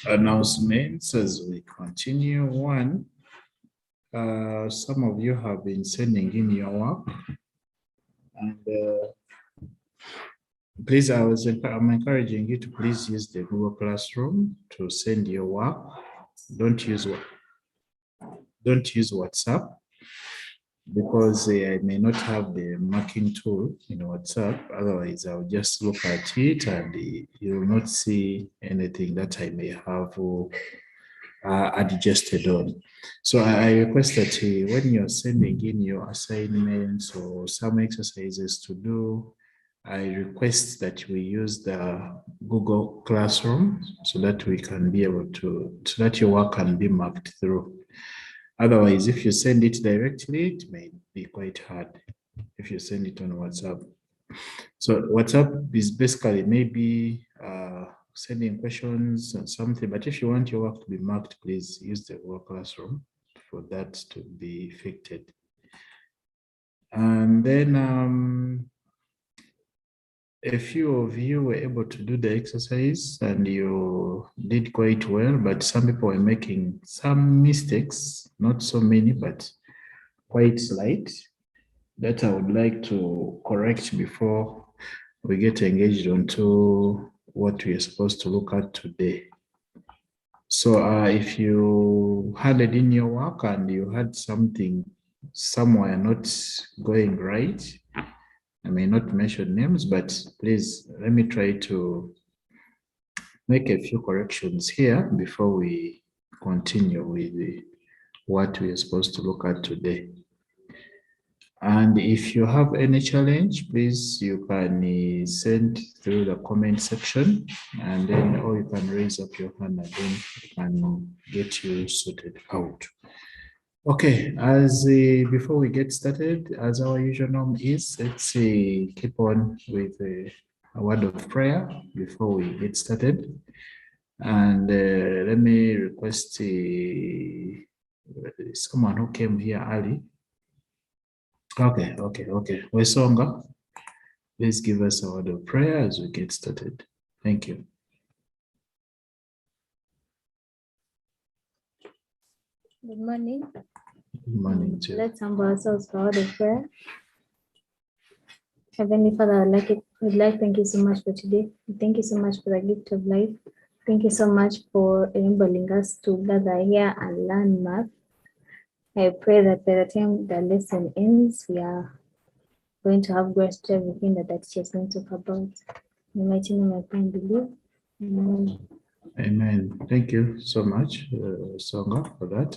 announcements as we continue. One, some of you have been sending in your work, and please, I'm encouraging you to please use the Google Classroom to send your work. Don't use WhatsApp, because I may not have the marking tool in WhatsApp. Otherwise, I'll just look at it and you will not see anything that I may have adjusted on. So I request that when you're sending in your assignments or some exercises to do, I request that we use the Google Classroom so that we can be able to, so that your work can be marked through. Otherwise, if you send it directly, it may be quite hard if you send it on WhatsApp. So WhatsApp is basically maybe sending questions and something, but if you want your work to be marked, please use the Google Classroom for that to be effected. And then a few of you were able to do the exercise and you did quite well, but some people were making some mistakes, not so many, but quite slight, that I would like to correct before we get engaged onto what we are supposed to look at today. So if you had it in your work and you had something somewhere not going right, I may not mention names, but please let me try to make a few corrections here before we continue with what we are supposed to look at today. And if you have any challenge, please, you can send through the comment section, and then, or you can raise up your hand and then we can get you sorted out. Okay, as before we get started, as our usual norm is, let's keep on with a word of prayer before we get started. And let me request someone who came here early. Okay. Wesonga, please give us a word of prayer as we get started. Thank you. Good morning. Good morning, too. Let's humble ourselves for a word of prayer. Heavenly Father, we'd like to thank you so much for today. Thank you so much for the gift of life. Thank you so much for enabling us to gather here and learn math. I pray that by the time the lesson ends, we are going to have grasp to everything that the teacher is going to talk about. In the mighty name I pray and believe. Amen. Amen. Thank you so much, Songa, for that.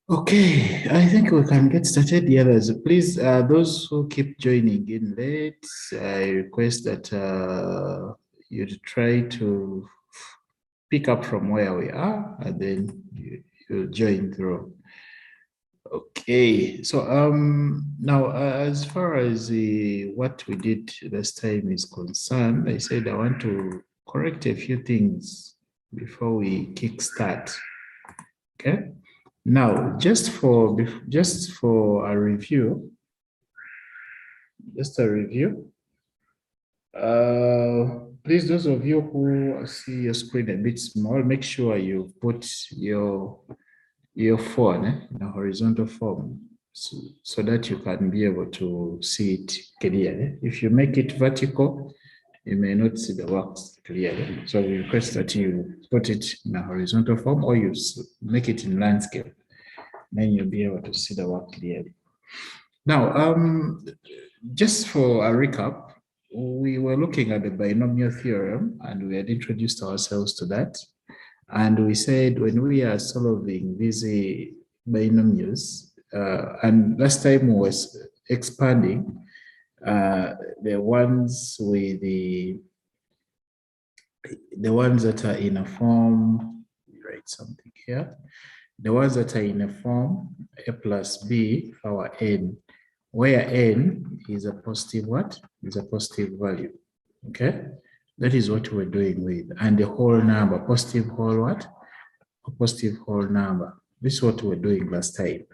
Okay, I think we can get started. The others, please, those who keep joining in late, I request that you try to pick up from where we are, and then you join through. Okay, so now as far as what we did last time is concerned, I said I want to correct a few things before we kickstart. Okay. Now, just for a review, please, those of you who see your screen a bit small, make sure you put your phone in a horizontal form so that you can be able to see it clearly. If you make it vertical, you may not see the works clearly. So we request that you put it in a horizontal form or you make it in landscape. Then you'll be able to see the work clearly. Now, just for a recap, we were looking at the binomial theorem and we had introduced ourselves to that. And we said when we are solving these binomials, and last time was expanding, the ones with the ones that are in a form, write something here. The ones that are in a form a plus b power n, where n is a positive what? Is a positive value. Okay, that is what we're doing with, and the whole number, positive whole what? A positive whole number. This is what we're doing last time.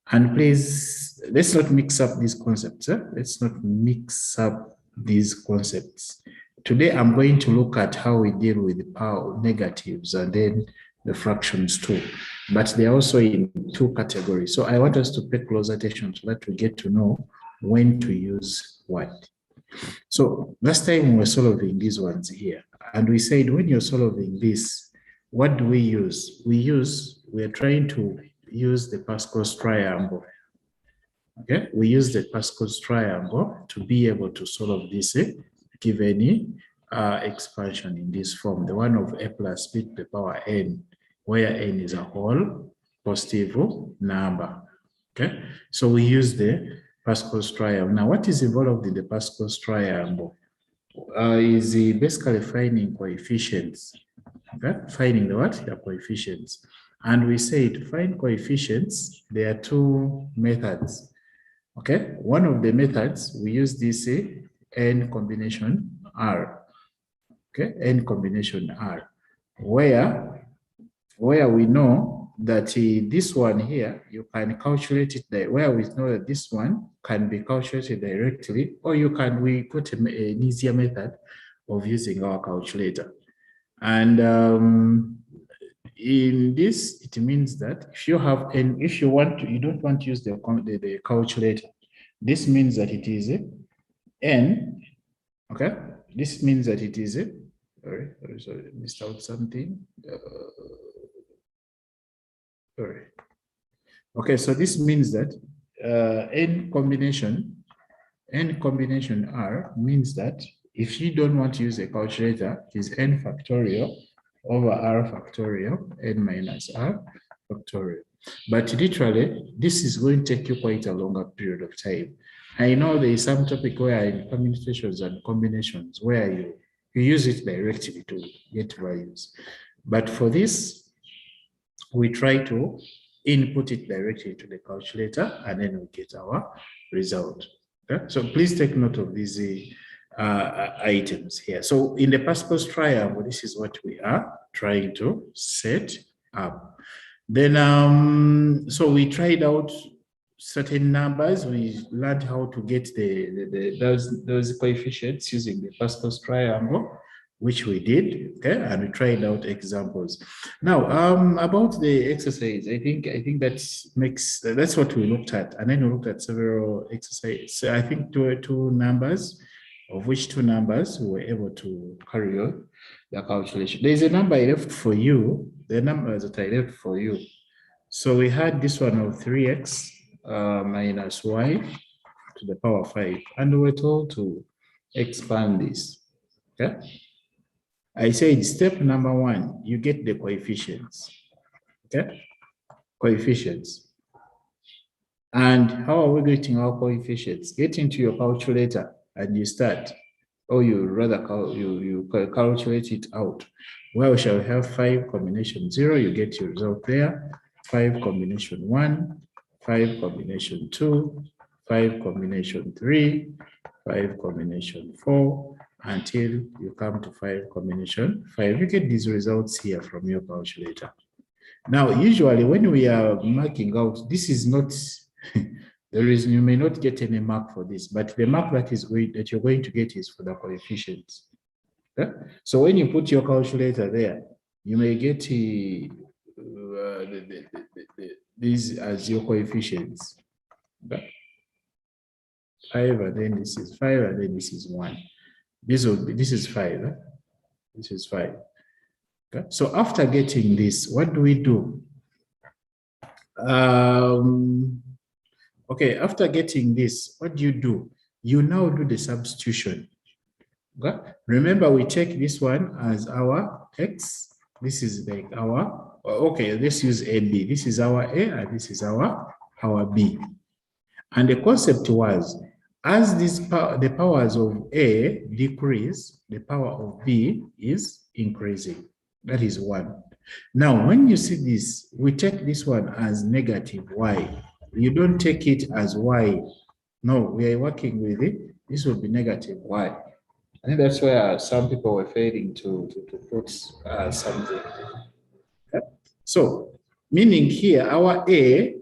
And please, let's not mix up these concepts. Let's not mix up these concepts. Today, I'm going to look at how we deal with the power negatives and then the fractions too. But they're also in two categories. So I want us to pay close attention so that we get to know when to use what. So last time we were solving these ones here. And we said when you're solving this, what do we use? We're trying to use the Pascal's triangle. Okay, we use the Pascal's triangle to be able to solve this given expansion in this form, the one of a plus b to the power n, where n is a whole positive number. Okay, so we use the Pascal's triangle. Now, what is involved in the Pascal's triangle? Is basically finding coefficients. Okay, finding the what? The coefficients. And we say to find coefficients, there are two methods. Okay, one of the methods, we use this n combination R. Okay, n combination R, where we know that this one here, you can calculate it, where we know that this one can be calculated directly, or we put an easier method of using our calculator. And in this, it means that if you have n, if you don't want to use the calculator, this means that it is n. Okay, this means that it is sorry, I missed out something. Sorry. Okay, so this means that n combination R means that if you don't want to use a calculator, it is n factorial over R factorial, n minus R factorial. But literally, this is going to take you quite a longer period of time. I know there is some topic where in permutations and combinations where you use it directly to get values. But for this, we try to input it directly to the calculator and then we get our result. Okay? So please take note of these items here. So in the Pascal's triangle, this is what we are trying to set up. Then, so we tried out certain numbers. We learned how to get those coefficients using the Pascal's triangle, which we did, okay, and we tried out examples. Now, about the exercise, I think that's what we looked at, and then we looked at several exercises. So I think two numbers, of which two numbers we were able to carry on the calculation. There is a number I left for you, the numbers that I left for you. So we had this one of 3x minus y to the power 5, and we were told to expand this. Okay. I said step number 1, you get the coefficients. Okay, coefficients. And how are we getting our coefficients? Get into your calculator and you start, or you rather you calculate it out. Well, we shall have 5 combination 0, you get your result there. 5 combination 1, 5 combination 2, 5 combination 3, 5 combination 4, until you come to 5 combination 5. You get these results here from your calculator. Now, usually when we are marking out, this is not, you may not get any mark for this, but the mark that you're going to get is for the coefficients. Okay? So when you put your calculator there, you may get these as your coefficients. Okay? 5, and then this is 5, and then this is 1. This is 5. Eh? This is 5. Okay. So after getting this, what do we do? Okay, after getting this, what do? You now do the substitution. Okay. Remember, we take this one as our x. This is like our, okay, let's use AB. This is our A, and this is our B. And the concept was, as the powers of A decrease, the power of B is increasing. That is 1. Now, when you see this, we take this one as negative y. You don't take it as y. No, we are working with it. This will be negative y. I think that's where some people were failing to put something. Okay. So, meaning here, our A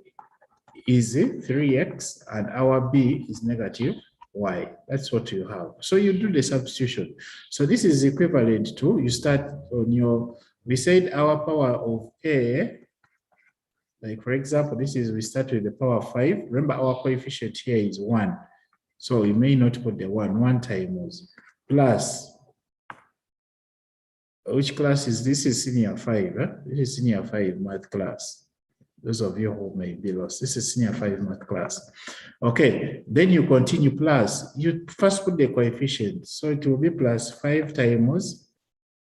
is 3x and our B is negative y. That's what you have. So you do the substitution. So this is equivalent to, you start on your, we said our power of a, like for example, this is, we start with the power 5. Remember our coefficient here is 1. So you may not put the 1 times plus, which class is this? Is senior 5. This is senior 5 math class. Those of you who may be lost, this is senior 5 math class. Okay, then you continue plus, you first put the coefficient. So it will be plus 5 times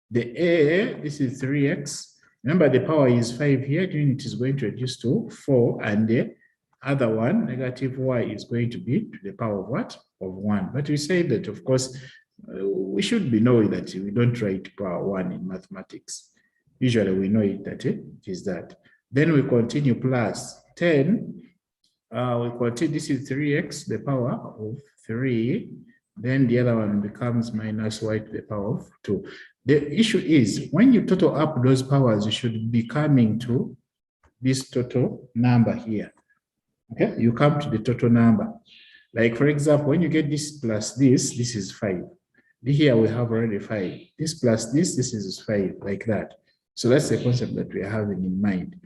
the a, this is 3x. Remember the power is 5 here, unit is going to reduce to 4, and the other one, negative y, is going to be to the power of what? Of 1. But we say that, of course, we should be knowing that we don't write power 1 in mathematics. Usually we know it that it is that. Then we continue plus 10. We continue, this is 3x, the power of 3. Then the other one becomes minus y to the power of 2. The issue is, when you total up those powers, you should be coming to this total number here. Okay, you come to the total number. Like for example, when you get this plus this is 5. Here we have already 5. This plus this is 5, like that. So that's the concept that we are having in mind.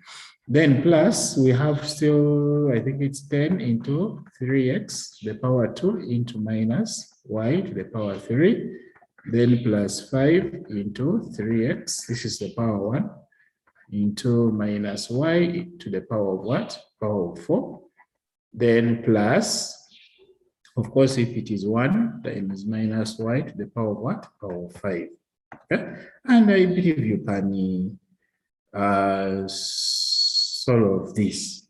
Then plus, we have still, I think it's 10 into 3x, the power 2 into minus y to the power 3. Then plus 5 into 3x, this is the power 1, into minus y to the power of what? Power of 4. Then plus, of course, if it is 1 times minus y to the power of what? Power of 5. Okay? And I believe you can solve this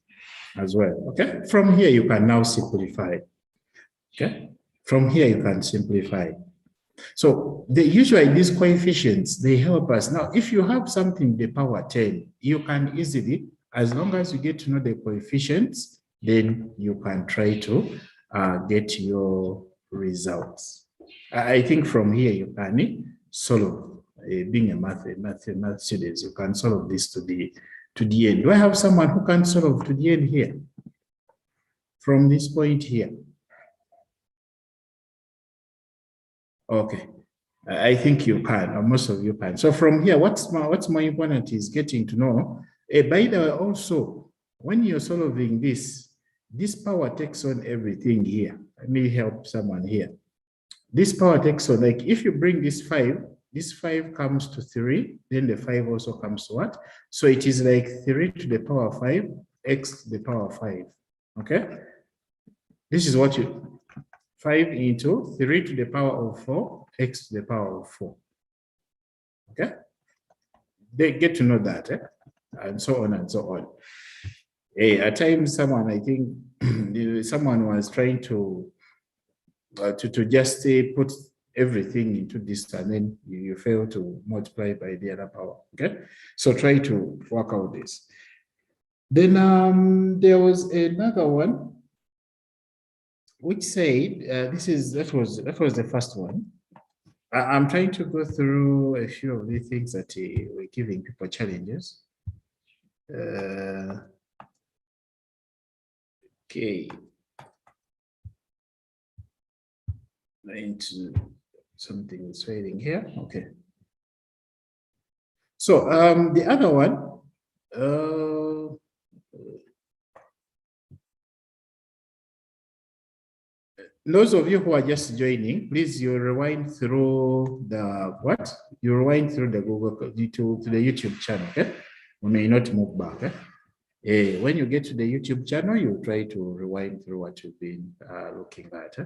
as well. Okay? From here, you can now simplify. Okay? From here, you can simplify. So usually these coefficients, they help us. Now, if you have something the power 10, you can easily, as long as you get to know the coefficients, then you can try to get your results. I think from here you can solve. Being a math student, you can solve this to the end. Do I have someone who can solve to the end here? From this point here. Okay, I think you can, or most of you can. So from here, what's more important is getting to know. By the way, also, when you're solving this power takes on everything here. Let me help someone here. This power takes on, like if you bring this 5 comes to 3, then the 5 also comes to what? So it is like 3 to the power 5, x to the power 5. Okay? This is what you, 5 into 3 to the power of 4, x to the power of 4. Okay? They get to know that, and so on and so on. At times, someone, I think, someone was trying to just put everything into this, and then you fail to multiply by the other power. Okay, so try to work out this. Then there was another one which said that was the first one. I'm trying to go through a few of the things that we're giving people challenges. Okay. Into something is fading here. Okay. So the other one, those of you who are just joining, please you rewind through the what? You rewind through the Google to the YouTube channel. Okay, we may not move back. When you get to the YouTube channel, you try to rewind through what you've been looking at.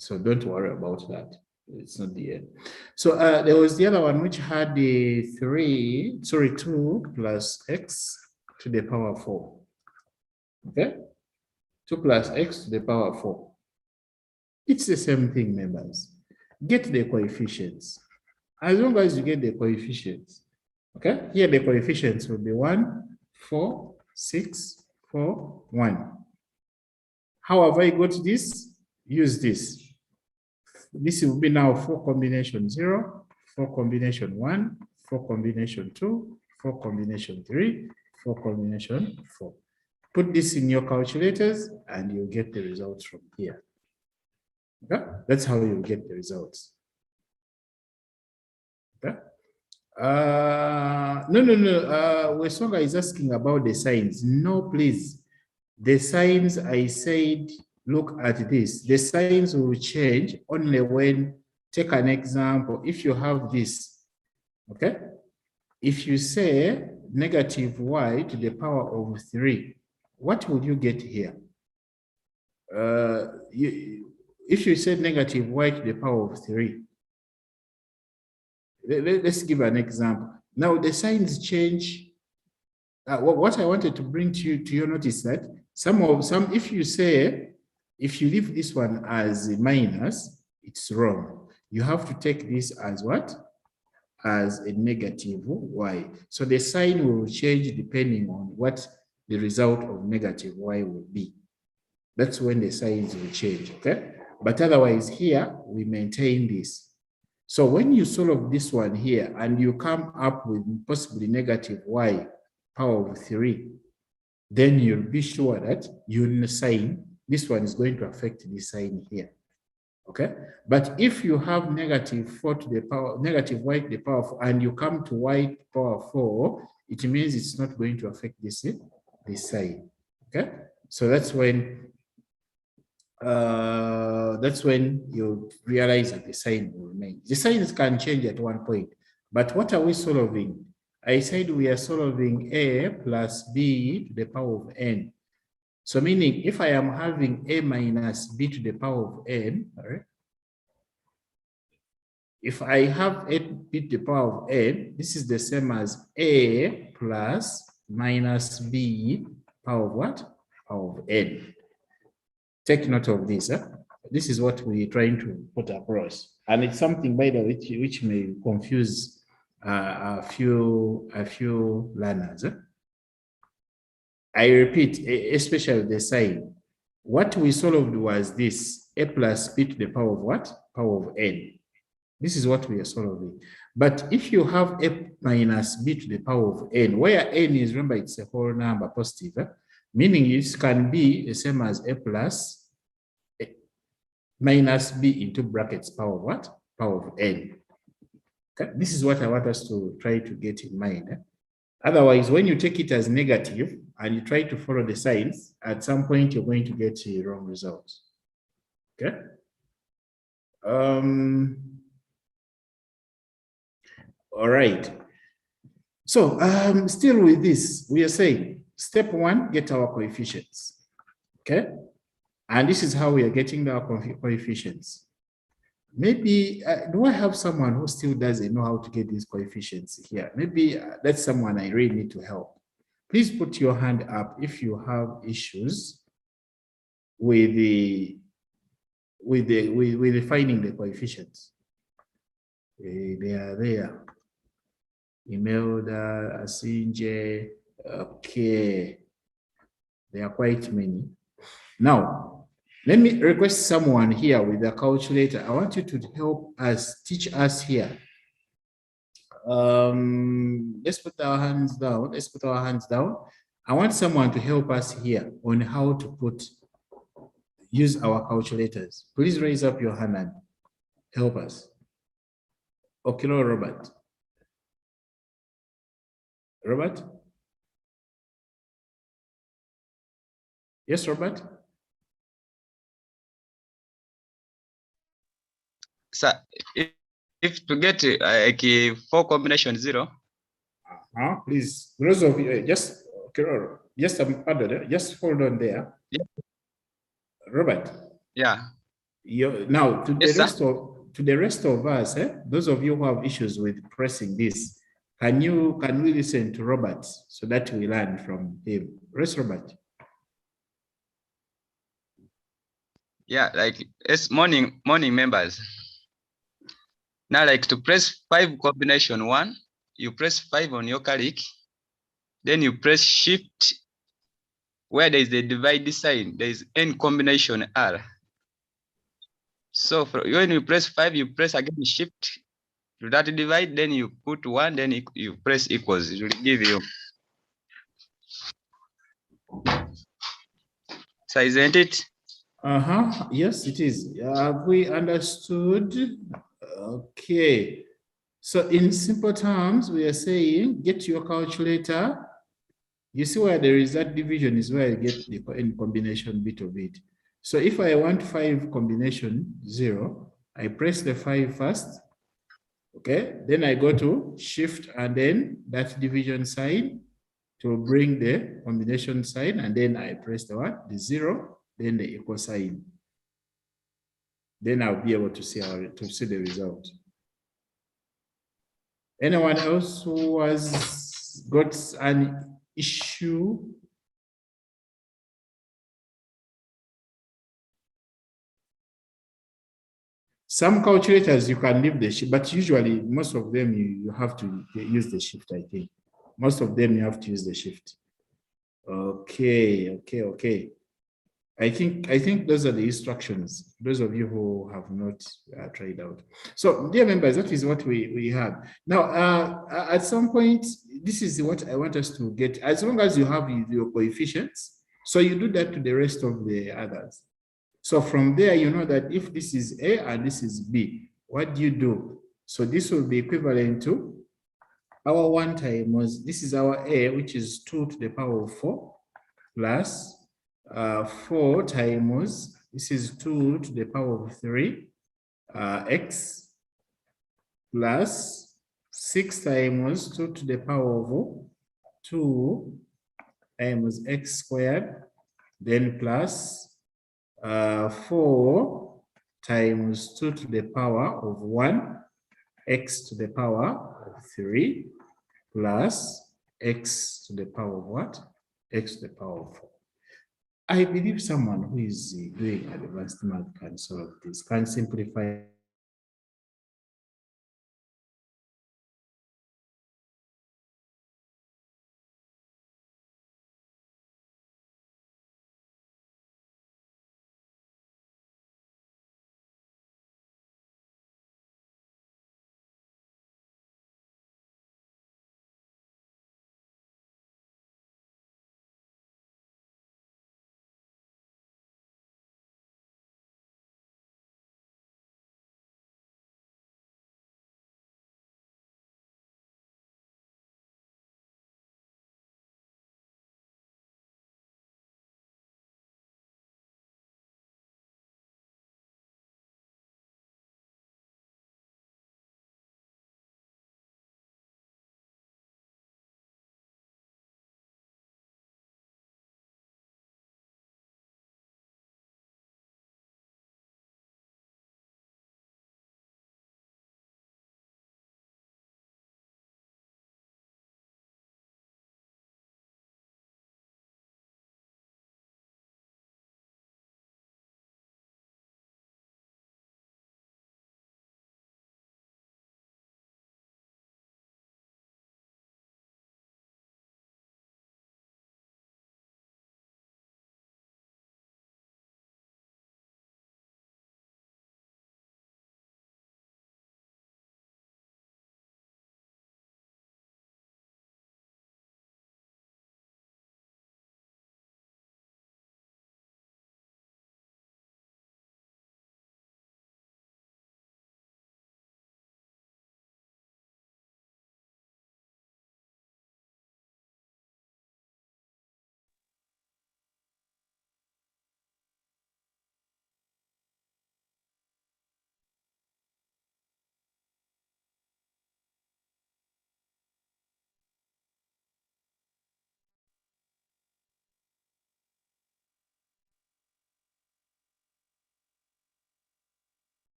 So don't worry about that. It's not the end. So there was the other one which had the 2 plus x to the power 4. Okay? 2 plus x to the power 4. It's the same thing, members. Get the coefficients. As long as you get the coefficients. Okay? Here the coefficients will be 1, 4, 6, 4, 1. How have I got this? Use this. This will be now 4 combination 0, 4 combination 1, 4 combination 2, 4 combination 3, 4 combination 4. Put this in your calculators and you'll get the results from here. Okay? That's how you get the results. Okay? No. Wesonga is asking about the signs. No, please. The signs, I said, look at this. The signs will change only when, take an example, if you have this, okay? If you say negative y to the power of 3, what would you get here? If you say negative y to the power of 3, let's give an example. Now the signs change. What I wanted to bring to your notice that if you leave this one as a minus, it's wrong. You have to take this as what? As a negative y. So the sign will change depending on what the result of negative y will be. That's when the signs will change, okay? But otherwise here, we maintain this. So when you solve this one here and you come up with possibly negative y power of 3, then you'll be sure that your sign, this one is going to affect this sign here. Okay, but if you have negative 4 to the power, negative y to the power 4, and you come to y to the power 4, it means it's not going to affect this sign. Okay, so that's when you realize that the sign will remain. The signs can change at one point, but what are we solving? I said we are solving a plus b to the power of n. So meaning if I am having a minus b to the power of n, all right? If I have a b to the power of n, this is the same as a plus minus b power of what? Power of n. Take note of this. This is what we're trying to put across. And it's something, by the way, which may confuse a few learners. I repeat, especially the sign. What we solved was this, a plus b to the power of what? Power of n. This is what we are solving. But if you have a minus b to the power of n, where n is, remember, it's a whole number, positive, meaning it can be the same as a plus minus b into brackets power of what? Power of n. Okay? This is what I want us to try to get in mind. Otherwise, when you take it as negative and you try to follow the signs, at some point you're going to get a wrong result. Okay? All right. So still with this, we are saying step 1, get our coefficients. Okay? And this is how we are getting our coefficients. Maybe, do I have someone who still doesn't know how to get these coefficients here? Maybe that's someone I really need to help. Please put your hand up if you have issues with finding the coefficients. They are there. Imelda, Asinje, okay. There are quite many. Now, let me request someone here with a calculator. I want you to help us, teach us here. Let's put our hands down. Let's put our hands down. I want someone to help us here on how to use our calculators. Please raise up your hand and help us. Okay, Robert. Robert? Yes, Robert? So if to get like 4 combination 0. Please, those of you, just hold on there. Yeah. Robert. Yeah. Now to the rest of us, those of you who have issues with pressing this, can we listen to Robert so that we learn from him? Yes, Robert. Yeah, like it's morning members. Now, like to press 5 combination 1, you press 5 on your calc, then you press shift. Where there is the divide sign, there is n combination R. So when you press 5, you press again shift to that divide, then you put 1, then you press equals. It will give you. So isn't it? Yes, it is. Have we understood? Okay. So in simple terms, we are saying get your calculator. You see where there is that division is where I get the in combination bit of it. So if I want 5 combination 0, I press the 5 first. Okay, then I go to shift and then that division sign to bring the combination sign, and then I press the what? The 0, then the equal sign. Then I'll be able to see the result. Anyone else who has got an issue? Some calculators you can leave the shift, but usually most of them you have to use the shift, I think. Most of them you have to use the shift. Okay. I think those are the instructions. Those of you who have not tried out. So, dear members, that is what we have. Now, at some point, this is what I want us to get. As long as you have your coefficients, so you do that to the rest of the others. So from there, you know that if this is A and this is B, what do you do? So this will be equivalent to our 1 times, this is our A, which is 2 to the power of 4, plus 4 times, this is 2 to the power of 3, x, plus 6 times 2 to the power of 2 times x squared, then plus 4 times 2 to the power of 1, x to the power of 3, plus x to the power of what? X to the power of 4. I believe someone who is doing advanced math can solve this, can simplify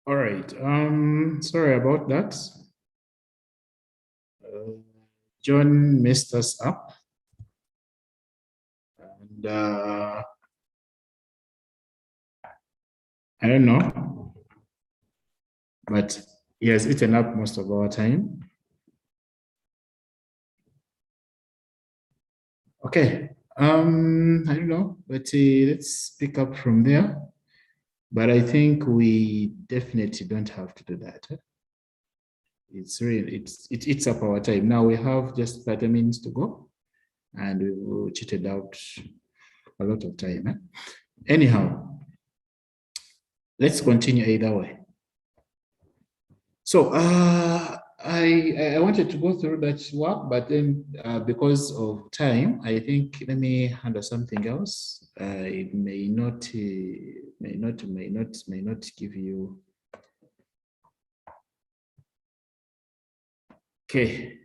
All right. Sorry about that. John messed us up. And I don't know, but he has eaten up most of our time. Okay. I don't know, but let's pick up from there. But I think we definitely don't have to do that. It's really, it's up our time. Now we have just 30 minutes to go, and we will cheated out a lot of time. Anyhow, let's continue either way. So I wanted to go through that work, but then because of time, I think let me handle something else. It may not give you. Okay.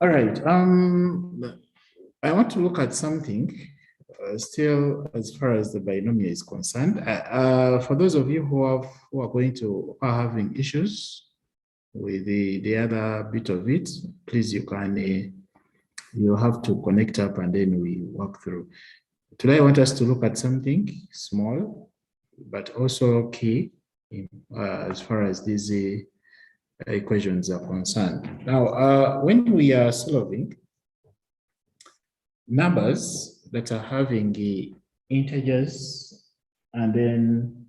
All right. I want to look at something still as far as the binomial is concerned. For those of you who are having issues with the other bit of it, please you have to connect up and then we walk through. Today I want us to look at something small, but also key as far as these equations are concerned. Now, when we are solving numbers that are having integers and then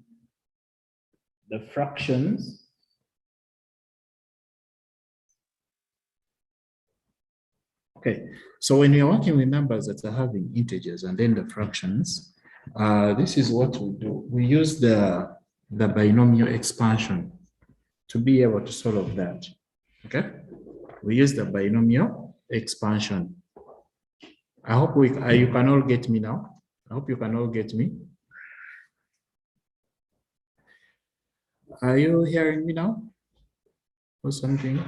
the fractions, okay, so when you're working with numbers that are having integers and then the fractions, this is what we do. We use the binomial expansion to be able to solve that, okay? We use the binomial expansion. I hope you can all get me now. I hope you can all get me. Are you hearing me now? Or something?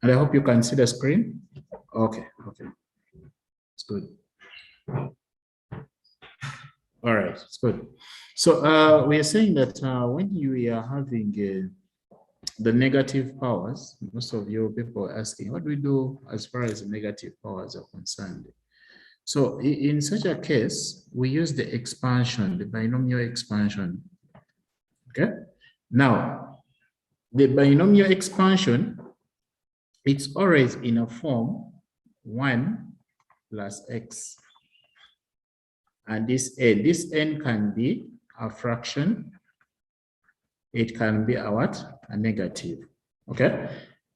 And I hope you can see the screen. Okay, okay. It's good. All right, it's good. So we are saying that when you are having the negative powers, most of you people are asking, what do we do as far as the negative powers are concerned? So in such a case, we use the expansion, the binomial expansion. Okay. Now, the binomial expansion, it's always in a form 1 plus x. And this n can be a fraction. It can be a what? A negative. Okay.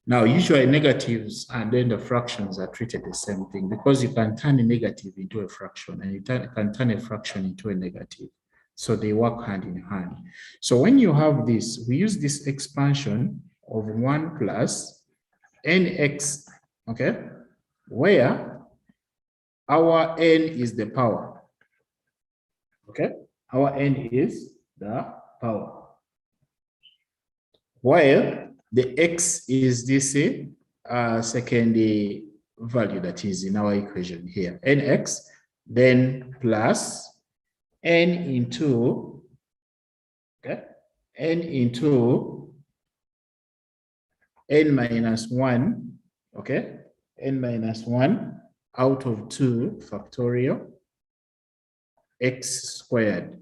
Now, usually negatives and then the fractions are treated the same thing because you can turn a negative into a fraction and you can turn a fraction into a negative. So they work hand in hand. So when you have this, we use this expansion of 1 plus nx, okay, where our n is the power, okay? Our n is the power. While the x is this second value that is in our equation here, nx, then plus n into, okay, n into n minus 1, okay, n minus 1 out of 2 factorial x squared.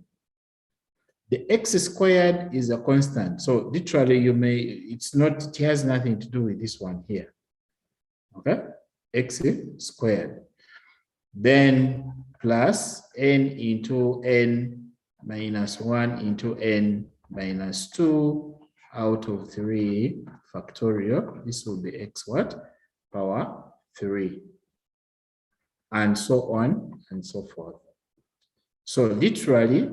The x squared is a constant. So literally it has nothing to do with this one here. Okay, x squared. Then plus n into n minus 1 into n minus 2 out of 3 factorial. This will be x what? Power 3. And so on and so forth. So literally,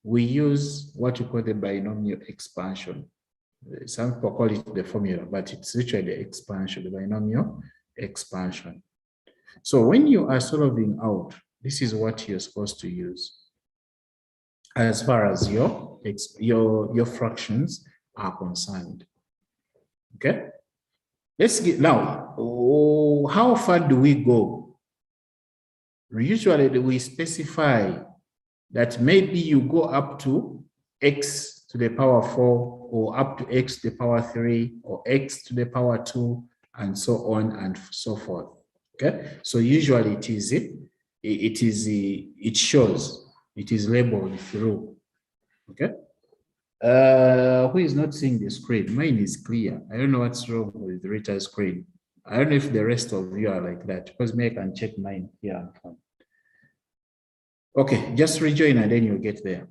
we use what we call the binomial expansion. Some people call it the formula, but it's literally the expansion, the binomial expansion. So when you are solving out, this is what you're supposed to use as far as your fractions are concerned. Okay? Let's get now, how far do we go? Usually we specify that maybe you go up to x to the power 4 or up to x to the power 3 or x to the power 2 and so on and so forth. Okay, so usually it shows, it is labeled through. Okay, who is not seeing the screen? Mine is clear. I don't know what's wrong with Rita's screen. I don't know if the rest of you are like that, because me, I can check mine here. Okay, just rejoin and then you'll get there.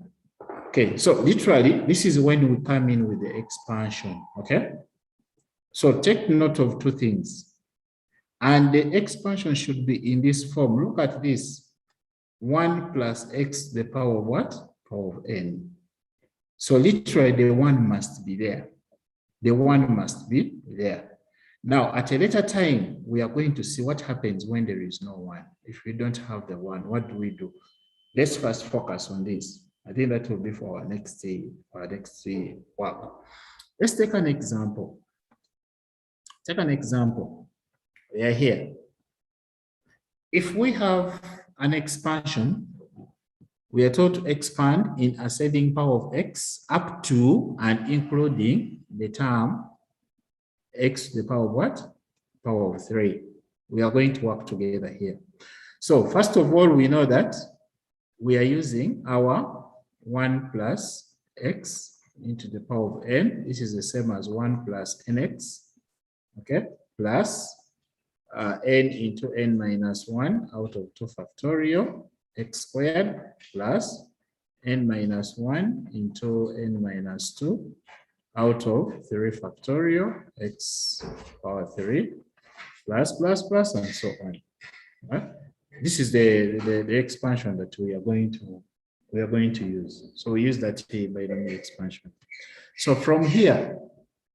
Okay, so literally, this is when we come in with the expansion. Okay, so take note of two things. And the expansion should be in this form. Look at this. 1 plus x to the power of what? Power of n. So literally, the 1 must be there. The 1 must be there. Now, at a later time, we are going to see what happens when there is no 1. If we don't have the 1, what do we do? Let's first focus on this. I think that will be for our next work. Let's take an example. Take an example. We are here. If we have an expansion, we are told to expand in ascending power of x up to and including the term x to the power of what? Power of 3. We are going to work together here. So first of all, we know that we are using our 1 plus x into the power of n. This is the same as 1 plus nx, okay, plus n into n minus 1 out of 2 factorial x squared plus n minus 1 into n minus 2 out of 3 factorial x power 3 plus and so on. Right? This is the expansion that we are going to use. So we use that binomial expansion. So from here,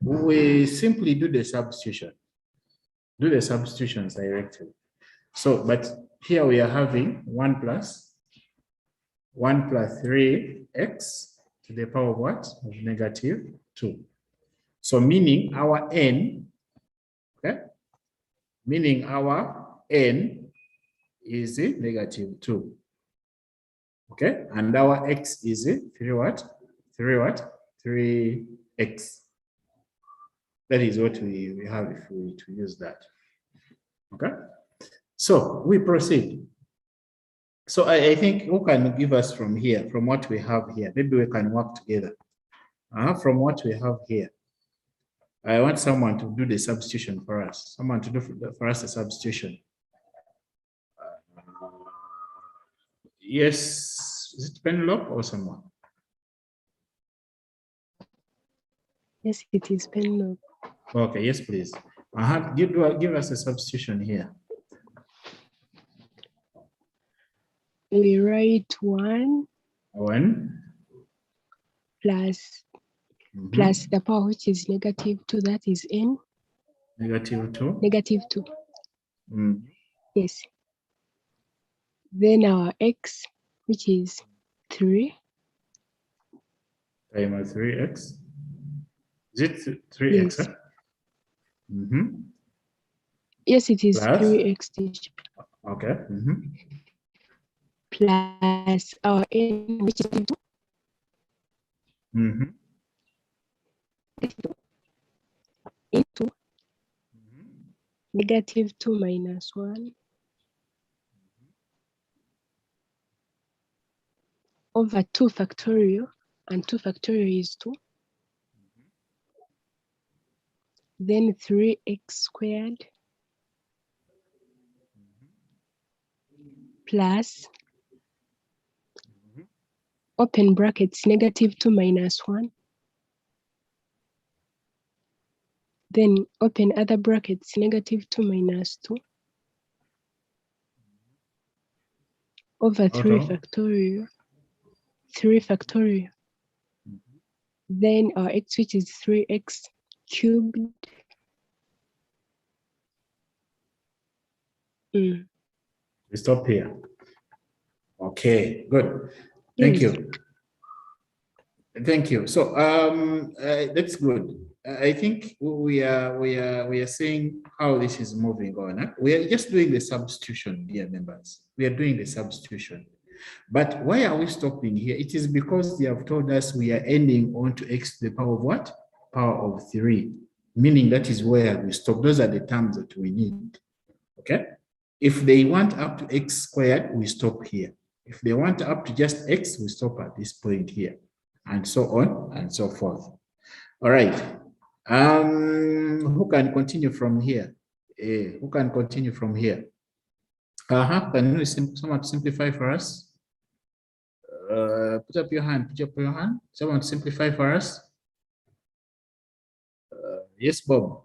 we simply do the substitution. Do the substitutions directly. So, but here we are having 1 plus 3x to the power of what? Of negative 2. So meaning our n, okay? Meaning our n is negative 2. Okay? And our x is 3 what? 3x. That is what we have if we to use that. Okay? So we proceed. So I think who can give us from here, from what we have here? Maybe we can work together. From what we have here. I want someone to do the substitution for us. Someone to do for us the substitution. Yes, is it Penelope or someone? Yes, it is Penelope. Okay, yes, please. Give us a substitution here. We write 1 plus plus the power which is negative 2, that is n. Negative 2. Negative 2. Yes. Then our x, which is 3. Times 3x. Is it 3x? Yes. Huh? Yes, it is Plus? 3x. Okay. Plus our n, which is 2. Into negative 2 minus 1 over 2 factorial, and 2 factorial is 2. Then 3x squared plus open brackets negative 2 minus 1. Then open other brackets negative 2 minus 2 over 3 factorial. 3 factorial. Then our x, which is 3x cubed. We stop here. Okay, good. Thank you. Thank you. So that's good. I think we are seeing how this is moving on. Huh? We are just doing the substitution, dear members. We are doing the substitution. But why are we stopping here? It is because they have told us we are ending on to x to the power of what? Power of 3. Meaning that is where we stop. Those are the terms that we need. Okay? If they want up to x squared, we stop here. If they want up to just x, we stop at this point here. And so on and so forth. All right. Who can continue from here? Who can continue from here? Can you someone simplify for us? Put up your hand. Put up your hand. Someone simplify for us. Yes, Bob.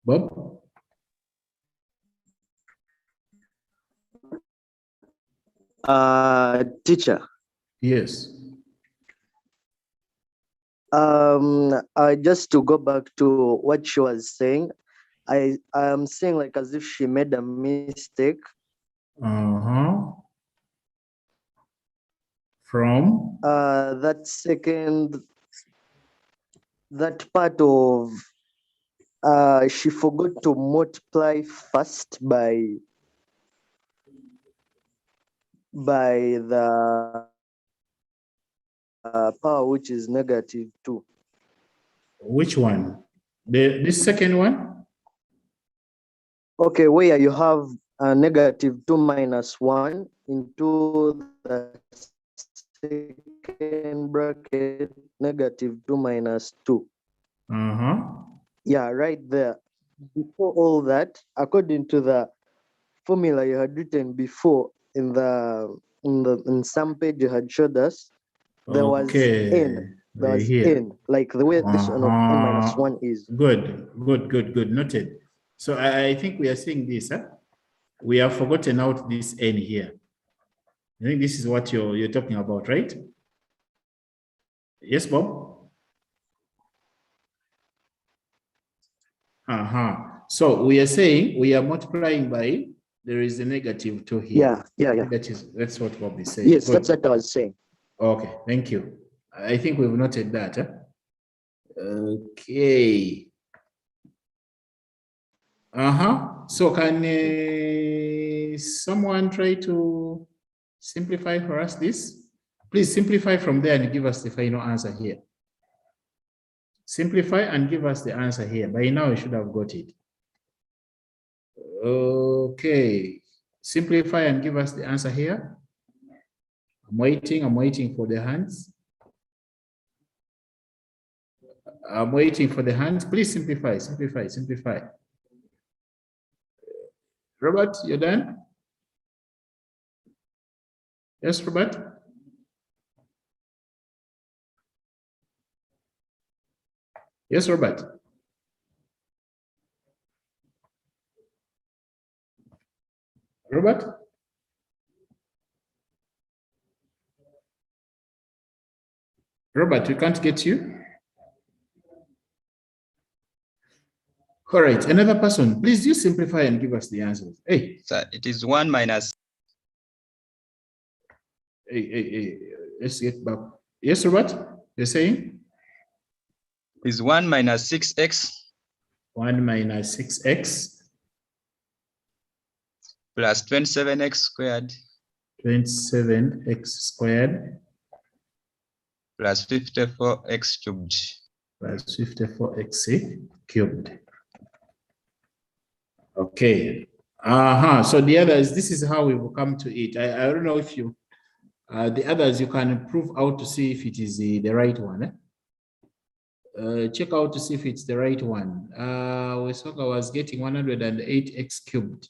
Bob. Teacher. Yes. Just to go back to what she was saying, I am saying like as if she made a mistake. From that part of she forgot to multiply first by the power which is -2. Which one? This second one? Okay, where you have -2 minus 1 into the second bracket, -2 minus 2. Yeah, right there. Before all that, according to the formula you had written before in some page you had showed us, there was n. There was n, like the way this one of n-1 is. Good. Noted. So I think we are seeing this. Huh? We have forgotten out this n here. I think this is what you're talking about, right? Yes, Bob? So we are saying we are multiplying by, there is a -2 here. Yeah. That's what Bob is saying. Yes, good. That's what I was saying. Okay, thank you. I think we've noted that. Huh? Okay. So can someone try to simplify for us this? Please simplify from there and give us the final answer here. Simplify and give us the answer here. By now you should have got it. Okay. Simplify and give us the answer here. I'm waiting for the hands. I'm waiting for the hands. Please simplify. Robert, you're done? Yes, Robert? Yes, Robert? Robert? Robert, we can't get you. All right, another person, please do simplify and give us the answers. Hey. So it is 1 minus. Hey, let's get back. Yes, Robert, you're saying? Is 1 minus 6x. 1 minus 6x. Plus 27x squared. 27x squared. Plus 54x cubed. Plus 54x cubed. Okay. So the others, this is how we will come to it. I don't know if you, the others, you can prove out to see if it is the right one. Check out to see if it's the right one. Wesoka was getting 108x cubed.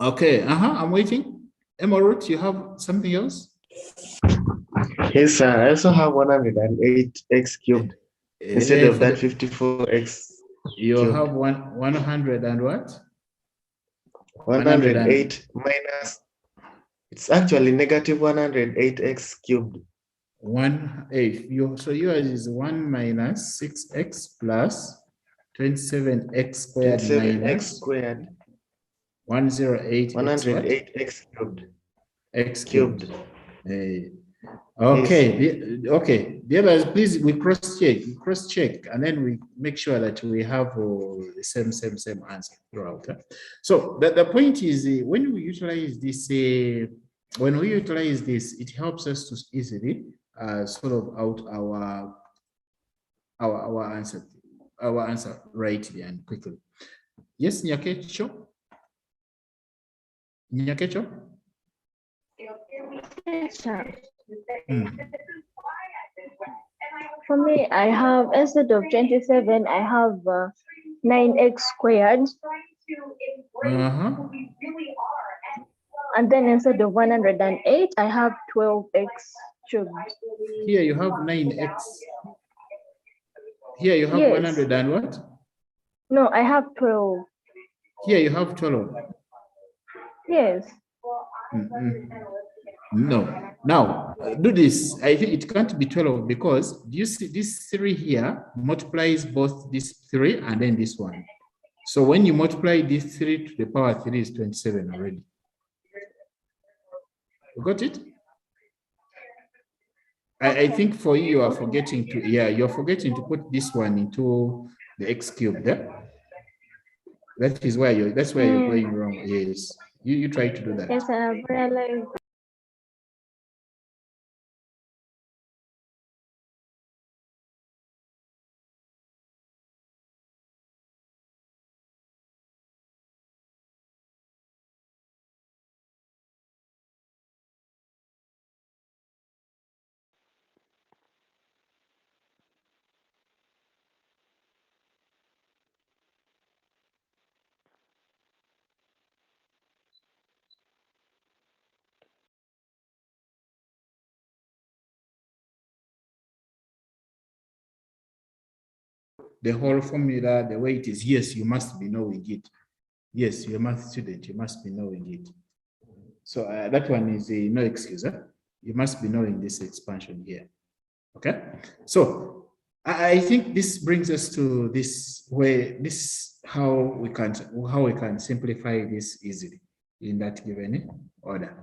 Okay. I'm waiting. Emma Ruth, you have something else? Yes, sir. I also have 108x cubed instead of that 54x. You cubed. Have 100 and what? 108 minus. It's actually -108x cubed. 1/8. So yours is 1 minus 6x plus 27x squared 27x squared 108 108 x cubed. X cubed. Okay, okay. The others, please, we cross check, and then we make sure that we have the same answer throughout. So the point is, when we utilize this, it helps us to easily sort of out our answer rightly and quickly. Yes, Nyakecho. Nyakecho. Yes, sir. For me, I have, instead of 27, I have 9x squared. And then instead of 108, I have 12x cubed. Here you have 9x. Here you have 100 and what? No, I have 12. Here you have 12. Yes. No. Now, do this. I think it can't be 12 because do you see this 3 here multiplies both this 3 and then this one. So when you multiply this 3 to the power 3 is 27 already. You got it? I think for you are forgetting to, you're forgetting to put this one into the x cubed. That's where you're going wrong. Yes. You try to do that. Yes, I have realized. The whole formula, the way it is, yes, you must be knowing it. Yes, you're a math student, you must be knowing it. So that one is no excuse. You must be knowing this expansion here. Okay, so I think this brings us to this way. This how we can simplify this easily in that given order.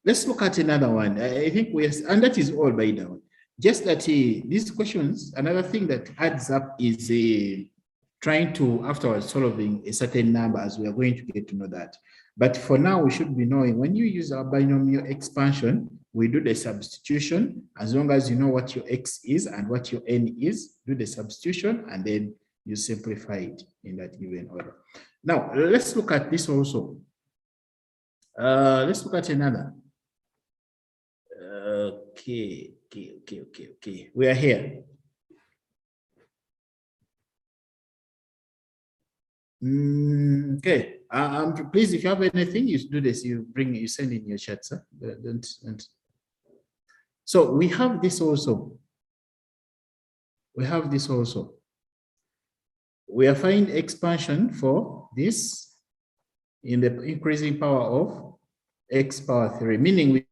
Let's look at another one. I think and that is all by now. Just that these questions, another thing that adds up is trying to, afterwards, solving a certain number, as we are going to get to know that. But for now, we should be knowing when you use our binomial expansion, we do the substitution. As long as you know what your x is and what your n is, do the substitution, and then you simplify it in that given order. Now, let's look at this also. Let's look at another. Okay. We are here. Okay. Please, if you have anything, you do this. You send in your chat, sir. Don't. So we have this also. We have this also. We are finding expansion for this in the increasing power of x power 3, meaning we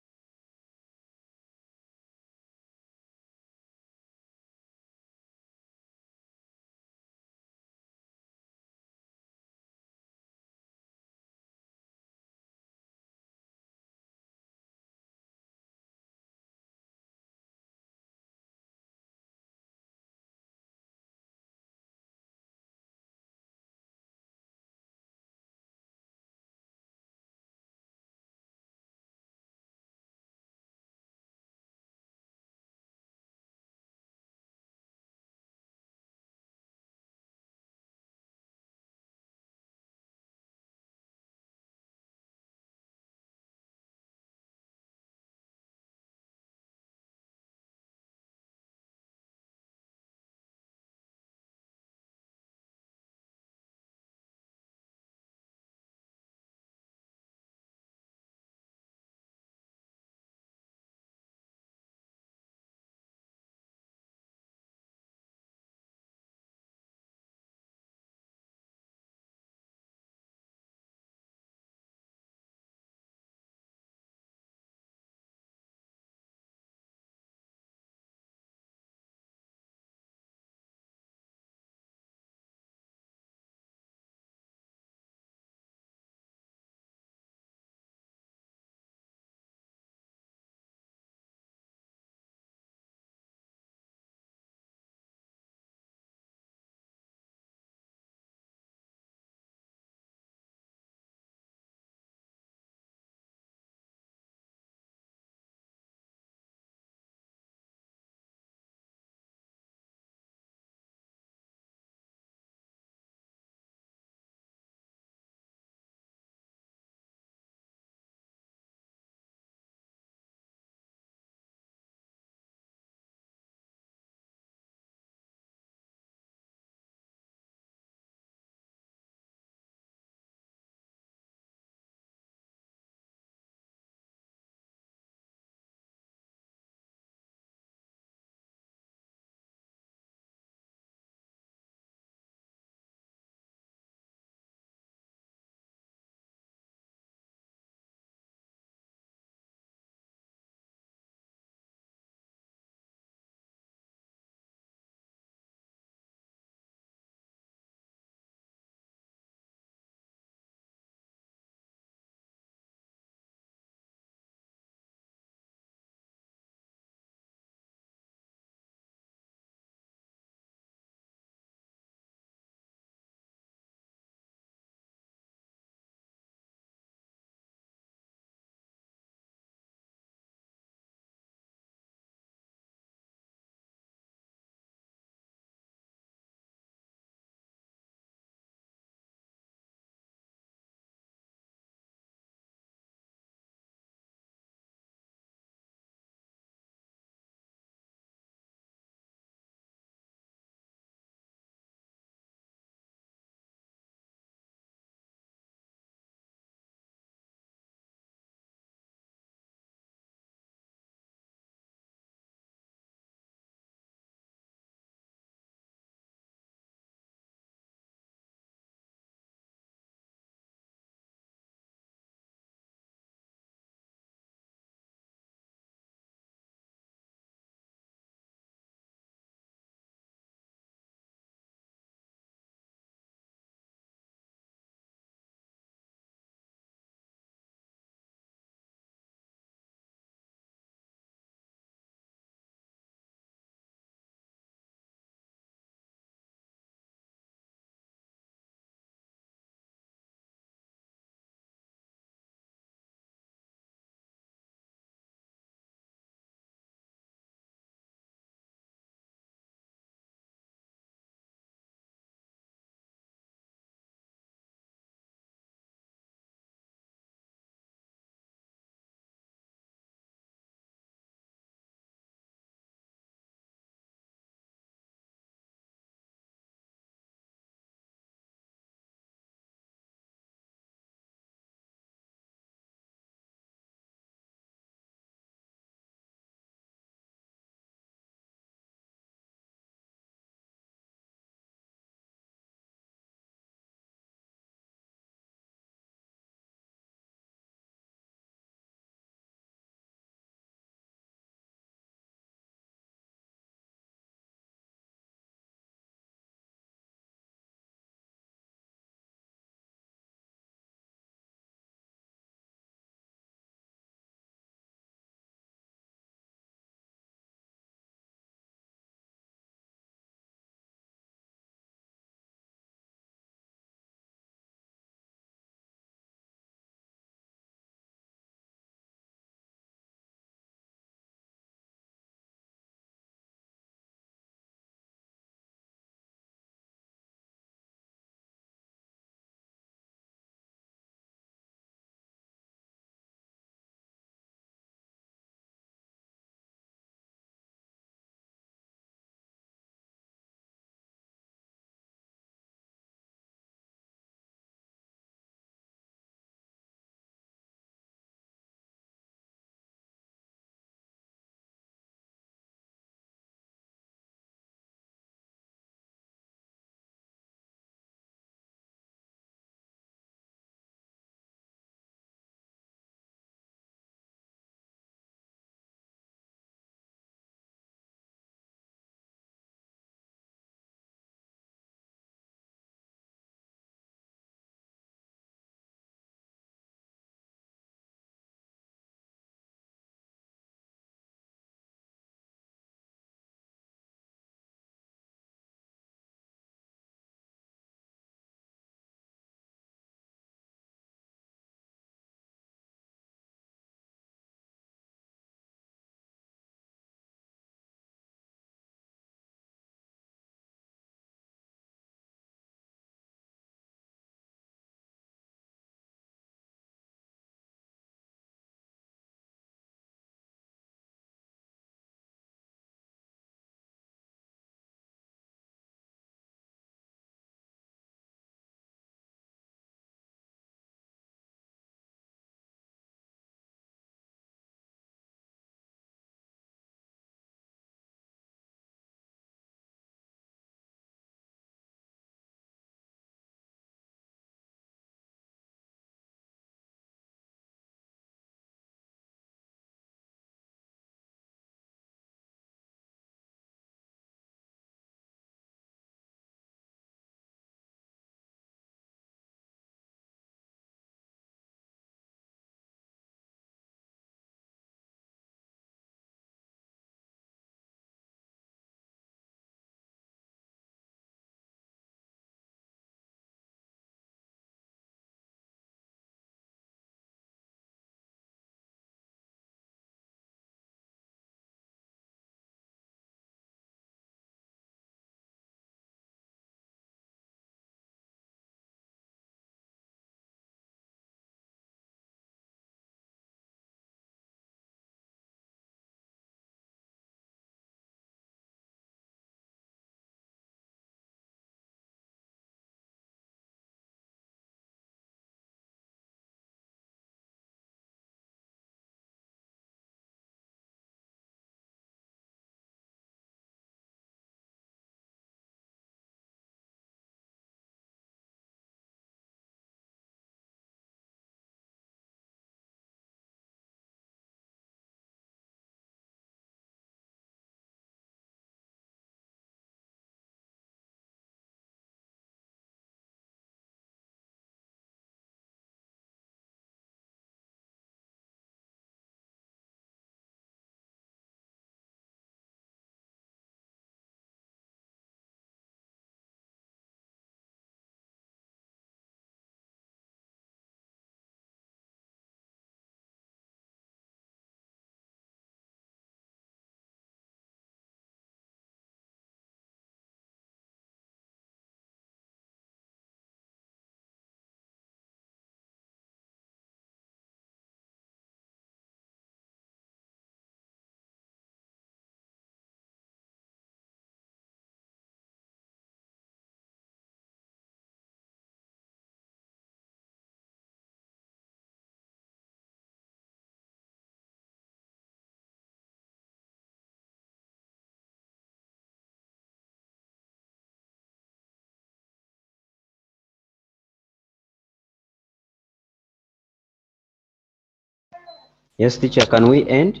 Yes, teacher, can we end?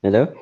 Hello?